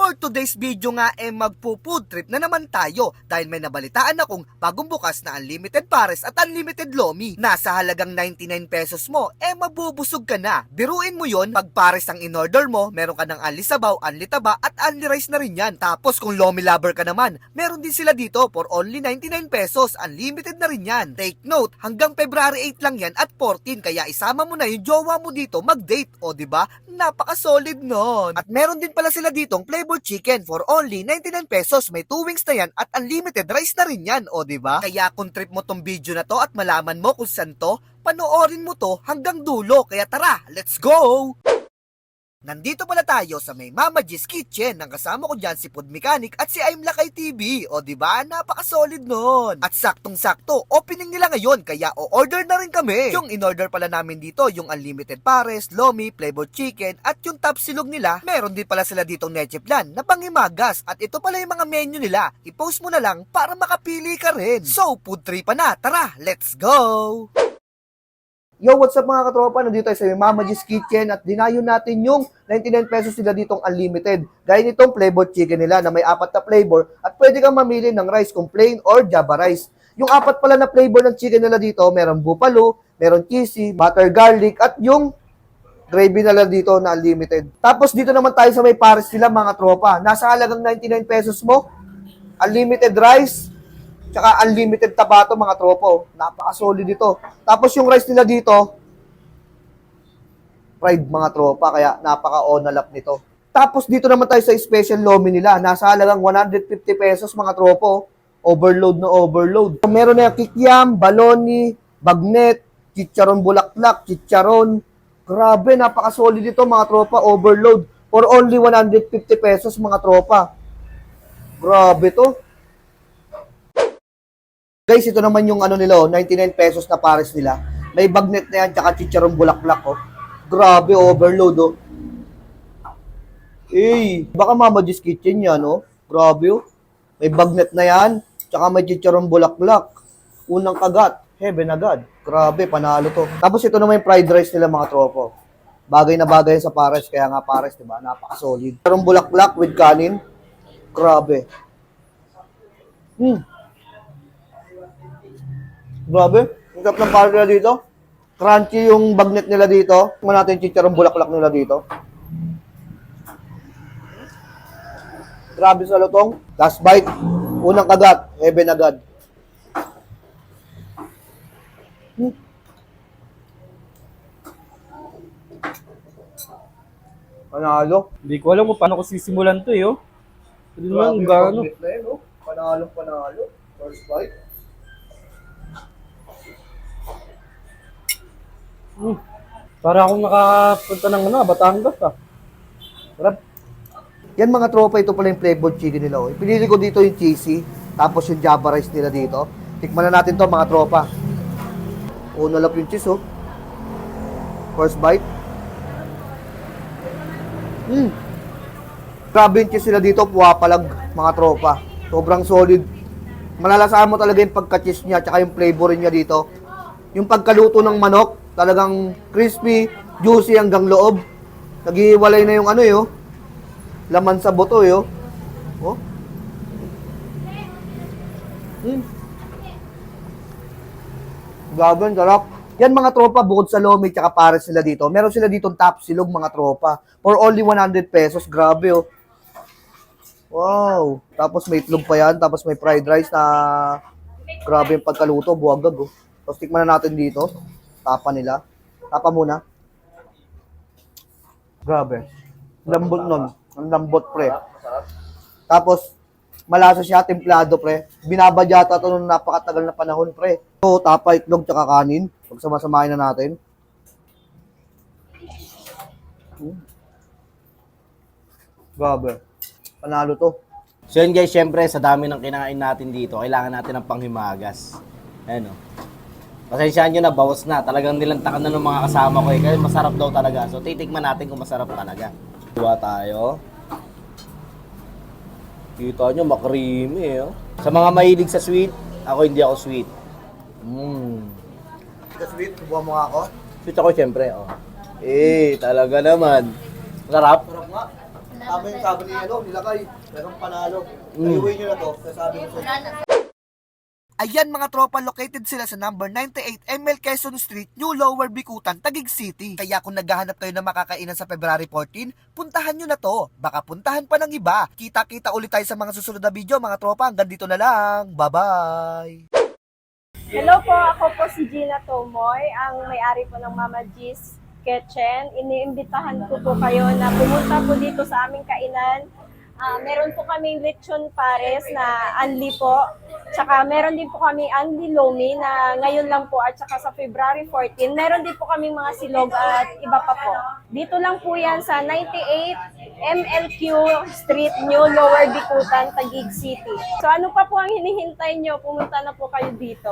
For today's video nga magpo-food trip na naman tayo dahil may nabalitaan akong bagong bukas na unlimited pares at unlimited lomi. Nasa halagang 99 pesos mo, mabubusog ka na. Biruin mo yon, pag pares ang in-order mo, meron ka ng unli sabaw, unli taba at unli rice na rin yan. Tapos kung lomi lover ka naman, meron din sila dito for only 99 pesos, unlimited na rin yan. Take note, hanggang February 8 lang yan at 14, kaya isama mo na yung jowa mo dito mag-date, o diba? Napaka-solid nun. At meron din pala sila ditong flavored chicken for only 99 pesos. May 2 wings na yan at unlimited rice na rin yan, o diba? Kaya kung trip mo tong video na to at malaman mo kung saan to, panoorin mo to hanggang dulo. Kaya tara, let's go! Nandito pala tayo sa may Mama G's Kitchen. Nang kasama ko dyan si Food Mechanic at si I'm Lakay TV. O diba? Napaka-solid nun. At saktong-sakto, opening nila ngayon. Kaya o-order na rin kami. Yung in-order pala namin dito, yung unlimited pares, lomi, flavored chicken, at yung top silog nila. Meron din pala sila ditong leche flan na panghimagas. At ito pala yung mga menu nila. I-post mo na lang para makapili ka rin. So, food trip pa na. Tara, let's go! Yo, what's up mga katropa? Nandito tayo sa Mama G's Kitchen at dinayo natin yung 99 pesos nila ditong unlimited. Gaya nitong flavored chicken nila na may 4 na flavor at pwede kang mamili ng rice kung plain or java rice. Yung 4 pala na flavor ng chicken nila dito, meron buffalo, meron cheesy, butter garlic at yung gravy nila dito na unlimited. Tapos dito naman tayo sa may pares nila mga tropa. Nasa halagang 99 pesos mo, unlimited rice, tsaka unlimited tabato mga tropo. Napaka-solid ito. Tapos yung rice nila dito, fried mga tropa. Kaya napaka-onalap nito. Tapos dito naman tayo sa special lomi nila. Nasa halagang 150 pesos mga tropo. Overload na overload. Meron na yung kikiam, baloni, bagnet, chicharon bulaklak, chicharon. Grabe, napaka-solid ito mga tropa. Overload. For only 150 pesos mga tropa. Grabe to. Guys, ito naman yung ano nila, 99 pesos na pares nila. May bagnet na yan, tsaka chicharong bulaklak, oh. Grabe, overload, oh. Baka Mama G's Kitchen yan, oh. Grabe, oh. May bagnet na yan, tsaka may chicharong bulaklak. Unang kagat, heaven agad. Grabe, panalo to. Tapos ito naman yung fried rice nila, mga tropo. Bagay na bagay sa pares, kaya nga pares, diba? Napaka-solid. Chicharong bulaklak with kanin. Grabe. Grabe, ang sarap ng pares nila dito. Crunchy yung bagnet nila dito. Tingnan natin yung chicharong bulaklak nila dito. Grabe sa lutong. Last bite. Unang kagat. Heaven agad. Panalo. Hindi ko alam kung paano ko sisimulan to, oh. Hindi naman, Grabe gano. yung bagnet na yun, oh. Panalo. First bite. Para akong nakapunta ng Batangas, ah. Sarap. Yan mga tropa, ito pala yung flavored chicken nila. Oh. Pinili ko dito yung cheesy, tapos yung java rice nila dito. Tikman na natin to mga tropa. Nalap yung cheese, oh. First bite. Grabe yung cheese nila dito, puwapalag mga tropa. Sobrang solid. Malalasaan mo talaga yung pagka-cheese niya, tsaka yung flavor niya dito. Yung pagkaluto ng manok, talagang crispy, juicy hanggang loob. Naghihiwalay na yung ano, yo. Laman sa buto, yo. Oh. Gagan, sarap. Yan mga tropa, bukod sa lomi tsaka pares sila dito, meron sila ditong top silog mga tropa. For only 100 pesos, grabe, oh. Wow. Tapos may itlog pa yan, tapos may fried rice na grabe yung pagkaluto, buwagag, oh. Tapos tikman na natin dito. Tapa nila. Tapa muna. Grabe. Lambot nun. Ang lambot, pre. Tapos, malasa siya, templado, pre. Binabadyata ito nung napakatagal na panahon, pre. So, tapa, itlog, tsaka kanin. Pagsama-samahin na natin. Grabe. Panalo to. So yun guys, syempre sa dami ng kinain natin dito, kailangan natin ng panghimagas. Ayan o. Pasensyaan nyo na, bawas na. Talagang nilantakan na ng mga kasama ko eh. Kasi masarap daw talaga. So titikman natin kung masarap talaga. Diba tayo? Kita nyo, makrimi eh. Oh. Sa mga mahilig sa sweet, ako hindi ako sweet. Sa sweet, subuhan mo nga ako. Sweet ako syempre. Oh. Talaga naman. Sarap? Sarap nga. sabi ni Nilakay, merong panalo. Ayuwi nyo na to, sasabi ko sa Ayan mga tropa, located sila sa number 98 ML Quezon Street, New Lower Bicutan, Taguig City. Kaya kung naghahanap kayo ng makakainan sa February 14, puntahan nyo na to. Baka puntahan pa ng iba. Kita-kita ulit tayo sa mga susunod na video mga tropa. Hanggang dito na lang. Bye-bye! Hello po, ako po si Gina Tomoy, ang may-ari po ng Mama G's Kitchen. Iniimbitahan ko po kayo na pumunta po dito sa aming kainan. Meron po kaming lechon pares na unli po. Tsaka meron din po kami unli lomi na ngayon lang po at tsaka sa February 14. Meron din po kaming mga silog at iba pa po. Dito lang po yan sa 98 MLQ Street, New Lower Bicutan, Taguig City. So ano pa po ang hinihintay nyo? Pumunta na po kayo dito.